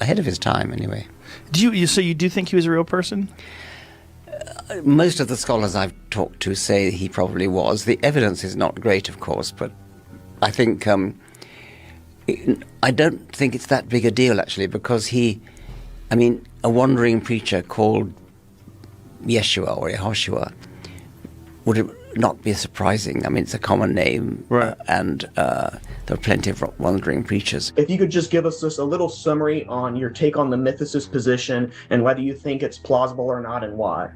ahead of his time, anyway. So you do think he was a real person? Most of the scholars I've talked to say he probably was. The evidence is not great, of course, but I think I don't think it's that big a deal, actually, because a wandering preacher called Yeshua or Yehoshua would not be surprising. I mean, it's a common name, right? And there are plenty of wandering preachers. If you could just give us just a little summary on your take on the mythicist position and whether you think it's plausible or not and why.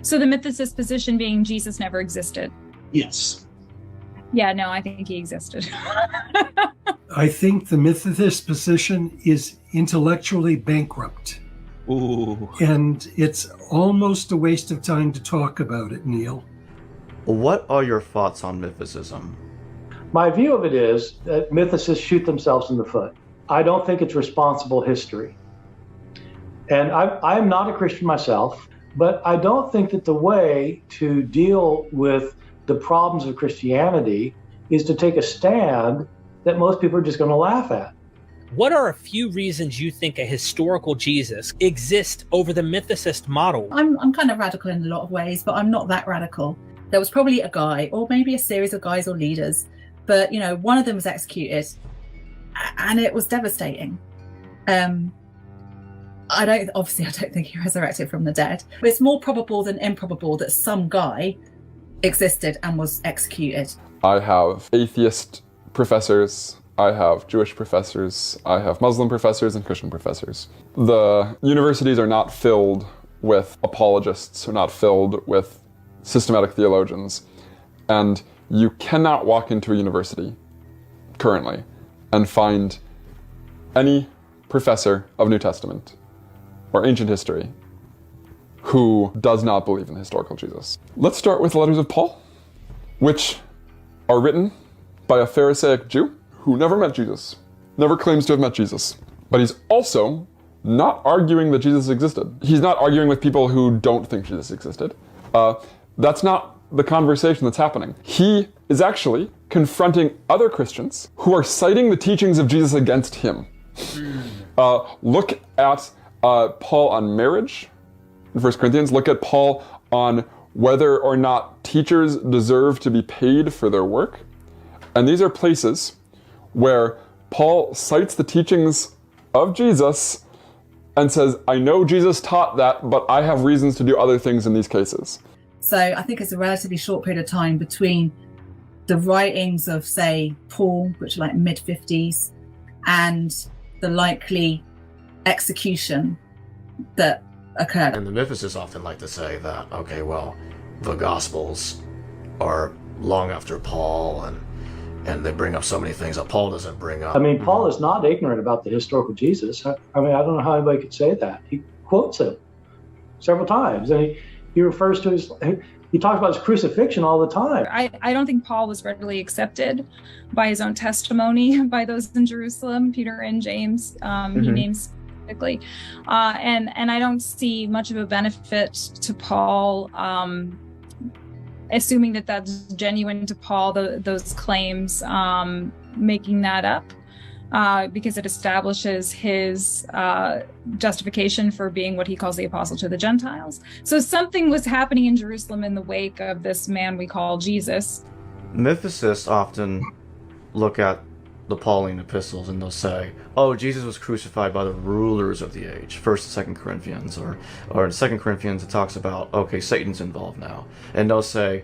So the mythicist position being Jesus never existed. Yes. Yeah, no, I think he existed. I think the mythicist position is intellectually bankrupt. Ooh. And it's almost a waste of time to talk about it, Neil. What are your thoughts on mythicism? My view of it is that mythicists shoot themselves in the foot. I don't think it's responsible history. And I'm not a Christian myself, but I don't think that the way to deal with the problems of Christianity is to take a stand that most people are just going to laugh at. What are a few reasons you think a historical Jesus exists over the mythicist model? I'm kind of radical in a lot of ways, but I'm not that radical. There was probably a guy, or maybe a series of guys or leaders, but one of them was executed, and it was devastating. I don't think he resurrected from the dead. But it's more probable than improbable that some guy existed and was executed. I have atheist professors, I have Jewish professors, I have Muslim professors and Christian professors. The universities are not filled with apologists, are not filled with systematic theologians. And you cannot walk into a university currently and find any professor of New Testament or ancient history who does not believe in the historical Jesus. Let's start with the letters of Paul, which are written by a Pharisaic Jew who never met Jesus, never claims to have met Jesus. But he's also not arguing that Jesus existed. He's not arguing with people who don't think Jesus existed. That's not the conversation that's happening. He is actually confronting other Christians who are citing the teachings of Jesus against him. Look at Paul on marriage in 1 Corinthians. Look at Paul on whether or not teachers deserve to be paid for their work. And these are places where Paul cites the teachings of Jesus and says, I know Jesus taught that, but I have reasons to do other things in these cases. So I think it's a relatively short period of time between the writings of, say, Paul, which are like mid-50s, and the likely execution that occurred. And the mythicists often like to say that, okay, well, the Gospels are long after Paul, and they bring up so many things that Paul doesn't bring up. I mean, Paul is not ignorant about the historical Jesus. I don't know how anybody could say that. He quotes him several times, and he refers to he talks about his crucifixion all the time. I don't think Paul was readily accepted by his own testimony by those in Jerusalem, Peter and James, he names specifically. And I don't see much of a benefit to Paul, assuming that that's genuine to Paul, those claims, making that up, because it establishes his justification for being what he calls the apostle to the Gentiles. So something was happening in Jerusalem in the wake of this man we call Jesus. Mythicists often look at the Pauline epistles and they'll say, oh, Jesus was crucified by the rulers of the age, 1st and 2nd Corinthians, or in 2nd Corinthians it talks about, okay, Satan's involved now. And they'll say,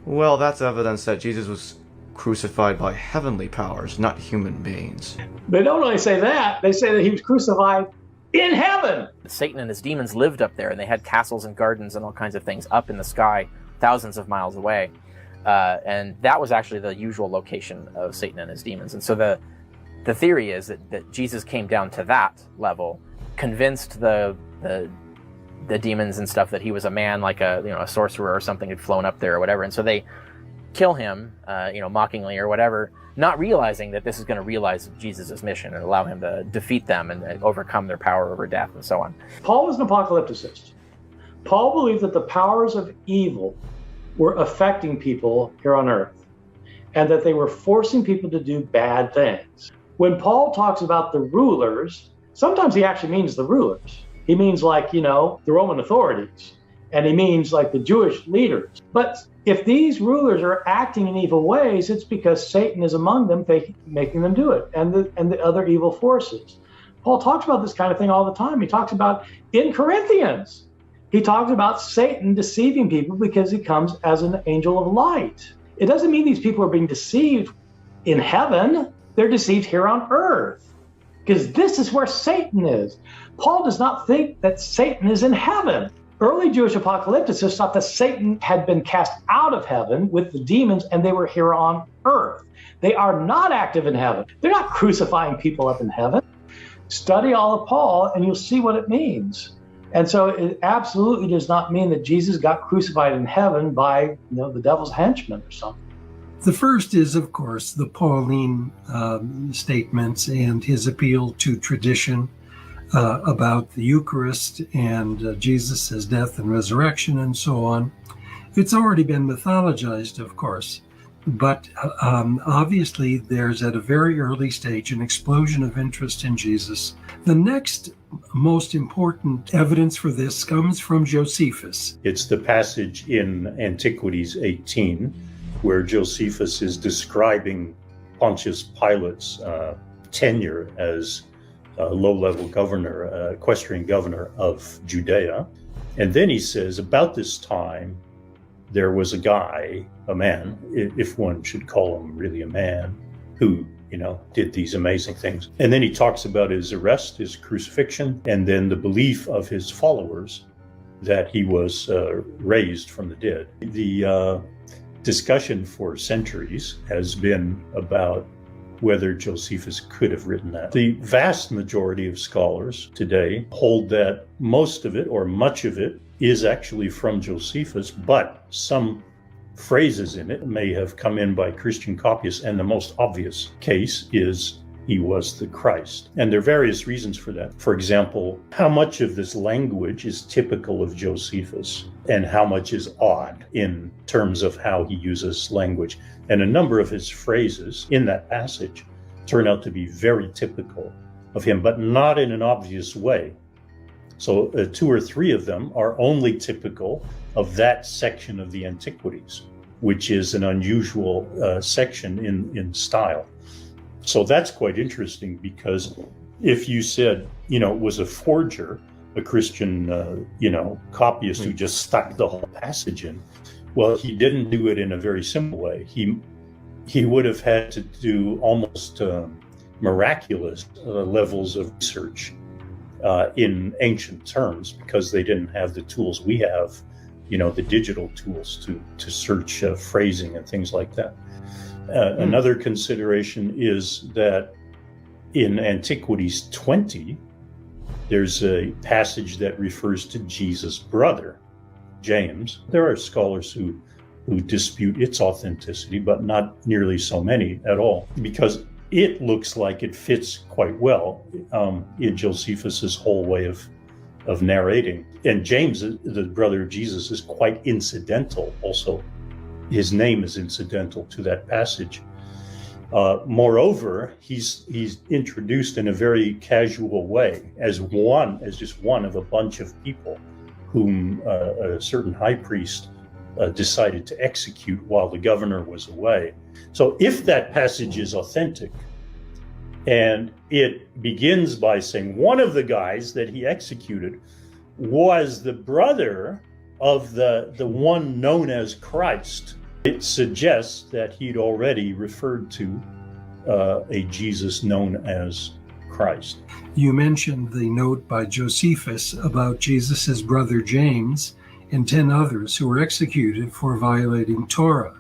well, that's evidence that Jesus was crucified by heavenly powers, not human beings. They don't only say that, they say that he was crucified in heaven. Satan and his demons lived up there, and they had castles and gardens and all kinds of things up in the sky, thousands of miles away. And that was actually the usual location of Satan and his demons. And so the theory is that Jesus came down to that level, convinced the demons and stuff that he was a man, like a sorcerer or something had flown up there or whatever. And so they kill him, mockingly or whatever, not realizing that this is going to realize Jesus' mission and allow him to defeat them and overcome their power over death and so on. Paul was an apocalypticist. Paul believed that the powers of evil were affecting people here on earth, and that they were forcing people to do bad things. When Paul talks about the rulers, sometimes he actually means the rulers. He means like, the Roman authorities, and he means like the Jewish leaders. But if these rulers are acting in evil ways, it's because Satan is among them, making them do it, and the other evil forces. Paul talks about this kind of thing all the time. He talks about, in Corinthians, he talks about Satan deceiving people because he comes as an angel of light. It doesn't mean these people are being deceived in heaven. They're deceived here on earth, because this is where Satan is. Paul does not think that Satan is in heaven. Early Jewish apocalypticists thought that Satan had been cast out of heaven with the demons and they were here on earth. They are not active in heaven. They're not crucifying people up in heaven. Study all of Paul and you'll see what it means. And so it absolutely does not mean that Jesus got crucified in heaven by, the devil's henchmen or something. The first is, of course, the Pauline statements and his appeal to tradition about the Eucharist and Jesus' death and resurrection and so on. It's already been mythologized, of course, but obviously there's at a very early stage an explosion of interest in Jesus. The next most important evidence for this comes from Josephus. It's the passage in Antiquities 18 where Josephus is describing Pontius Pilate's tenure as low-level governor, equestrian governor of Judea. And then he says, about this time, there was a guy, a man, if one should call him really a man, who, did these amazing things. And then he talks about his arrest, his crucifixion, and then the belief of his followers that he was raised from the dead. The discussion for centuries has been about whether Josephus could have written that. The vast majority of scholars today hold that most of it or much of it is actually from Josephus, but some phrases in it may have come in by Christian copyists, and the most obvious case is he was the Christ. And there are various reasons for that. For example, how much of this language is typical of Josephus and how much is odd in terms of how he uses language. And a number of his phrases in that passage turn out to be very typical of him, but not in an obvious way. So 2 or 3 of them are only typical of that section of the Antiquities, which is an unusual section in style. So that's quite interesting, because if you said, it was a forger, a Christian, copyist who just stuck the whole passage in, well, he didn't do it in a very simple way. He would have had to do almost miraculous levels of research in ancient terms, because they didn't have the tools we have, the digital tools to search phrasing and things like that. Another consideration is that in Antiquities 20, there's a passage that refers to Jesus' brother, James. There are scholars who dispute its authenticity, but not nearly so many at all, because it looks like it fits quite well in Josephus's whole way of narrating. And James, the brother of Jesus, is quite incidental also. His name is incidental to that passage. Moreover, he's introduced in a very casual way as just one of a bunch of people whom a certain high priest decided to execute while the governor was away. So if that passage is authentic, and it begins by saying one of the guys that he executed was the brother of the one known as Christ, it suggests that he'd already referred to a Jesus known as Christ. You mentioned the note by Josephus about Jesus' brother James and 10 others who were executed for violating Torah.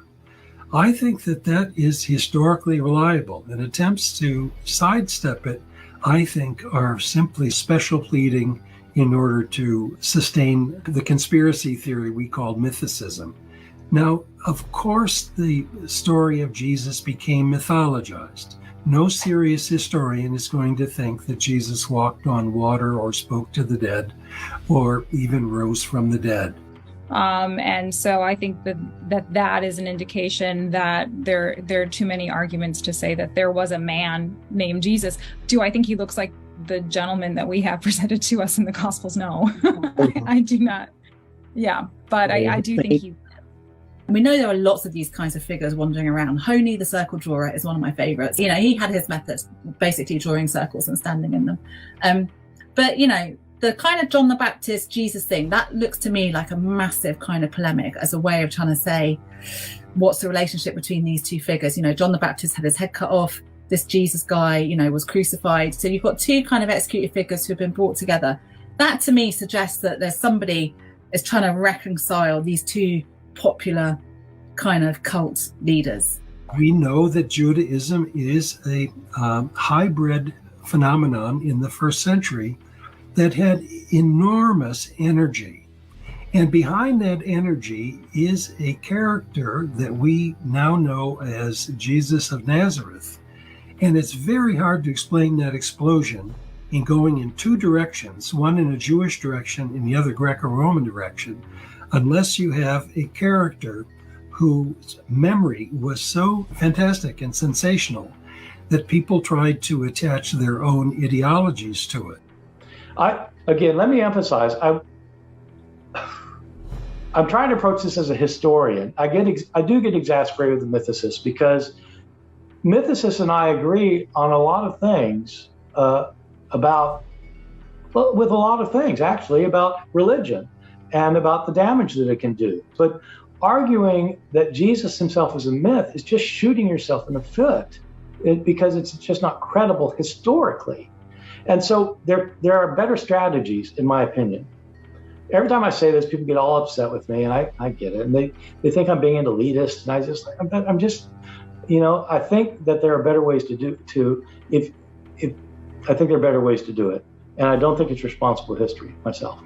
I think that is historically reliable, and attempts to sidestep it, I think, are simply special pleading in order to sustain the conspiracy theory we call mythicism. Now, of course, the story of Jesus became mythologized. No serious historian is going to think that Jesus walked on water or spoke to the dead or even rose from the dead. And so I think that is an indication that there are too many arguments to say that there was a man named Jesus. Do I think he looks like the gentleman that we have presented to us in the Gospels. No, I do not. Yeah, but I do think he. We know there are lots of these kinds of figures wandering around. Honey, the circle drawer, is one of my favorites. You know, he had his methods, basically drawing circles and standing in them. But, you know, the kind of John the Baptist, Jesus thing, that looks to me like a massive kind of polemic as a way of trying to say, what's the relationship between these two figures? You know, John the Baptist had his head cut off. This Jesus guy, you know, was crucified. So you've got two kind of executed figures who have been brought together. That to me suggests that there's somebody is trying to reconcile these two popular kind of cult leaders. We know that Judaism is a hybrid phenomenon in the first century that had enormous energy. And behind that energy is a character that we now know as Jesus of Nazareth. And it's very hard to explain that explosion in going in two directions, one in a Jewish direction and the other Greco-Roman direction, unless you have a character whose memory was so fantastic and sensational that people tried to attach their own ideologies to it. Again, let me emphasize, I'm trying to approach this as a historian. I do get exasperated with mythicists because mythicists and I agree on a lot of things with a lot of things, actually, about religion and about the damage that it can do. But arguing that Jesus himself is a myth is just shooting yourself in the foot because it's just not credible historically. And so there are better strategies, in my opinion. Every time I say this, people get all upset with me, and I get it. And they think I'm being an elitist, and I'm just, you know, I think that there are better ways to do I think there are better ways to do it. And I don't think it's responsible history myself.